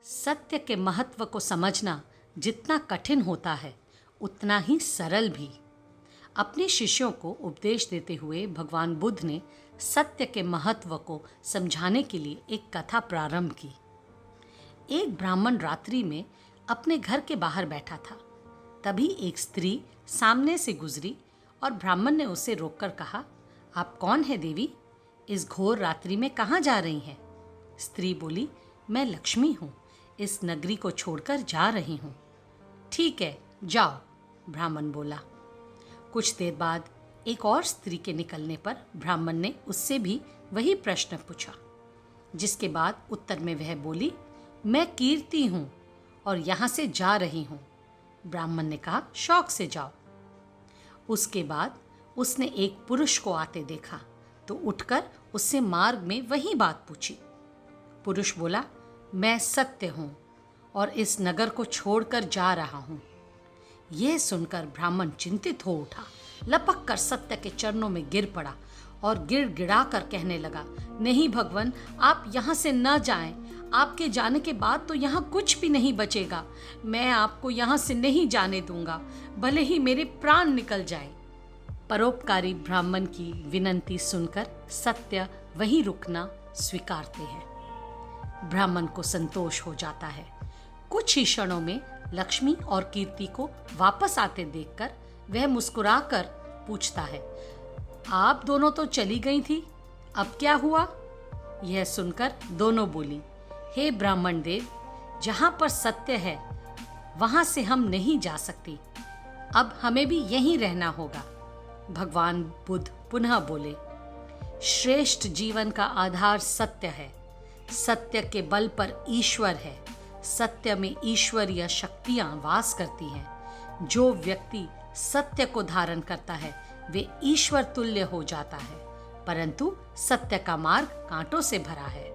सत्य के महत्व को समझना जितना कठिन होता है उतना ही सरल भी। अपने शिष्यों को उपदेश देते हुए भगवान बुद्ध ने सत्य के महत्व को समझाने के लिए एक कथा प्रारंभ की। एक ब्राह्मण रात्रि में अपने घर के बाहर बैठा था। तभी एक स्त्री सामने से गुजरी और ब्राह्मण ने उसे रोककर कहा, आप कौन है देवी? इस घोर रात्रि में कहाँ जा रही हैं? स्त्री बोली, मैं लक्ष्मी हूँ, इस नगरी को छोड़कर जा रही हूँ। ठीक है, जाओ, ब्राह्मण बोला। कुछ देर बाद एक और स्त्री के निकलने पर ब्राह्मण ने उससे भी वही प्रश्न पूछा, जिसके बाद उत्तर में वह बोली, मैं कीर्ति हूँ और यहाँ से जा रही हूँ। ब्राह्मण ने कहा, शौक से जाओ। उसके बाद उसने एक पुरुष को आते देखा तो उठकर उससे मार्ग में वही बात पूछी। पुरुष बोला, मैं सत्य हूँ और इस नगर को छोड़कर जा रहा हूँ। यह सुनकर ब्राह्मण चिंतित हो उठा, लपक कर सत्य के चरणों में गिर पड़ा और गिड़गिड़ा कर कहने लगा, नहीं भगवान, आप यहाँ से न जाएं। आपके जाने के बाद तो यहाँ कुछ भी नहीं बचेगा। मैं आपको यहाँ से नहीं जाने दूंगा, भले ही मेरे प्राण निकल जाए। परोपकारी ब्राह्मण की विनती सुनकर सत्य वहीं रुकना स्वीकारते हैं। ब्राह्मण को संतोष हो जाता है। कुछ ही क्षणों में लक्ष्मी और कीर्ति को वापस आते देखकर वह मुस्कुराकर पूछता है, आप दोनों तो चली गई थी, अब क्या हुआ? यह सुनकर दोनों बोली, हे ब्राह्मण देव, जहां पर सत्य है वहां से हम नहीं जा सकती, अब हमें भी यहीं रहना होगा। भगवान बुद्ध पुनः बोले, श्रेष्ठ जीवन का आधार सत्य है। सत्य के बल पर ईश्वर है। सत्य में ईश्वरीय शक्तियां वास करती हैं। जो व्यक्ति सत्य को धारण करता है वे ईश्वर तुल्य हो जाता है, परंतु सत्य का मार्ग कांटों से भरा है।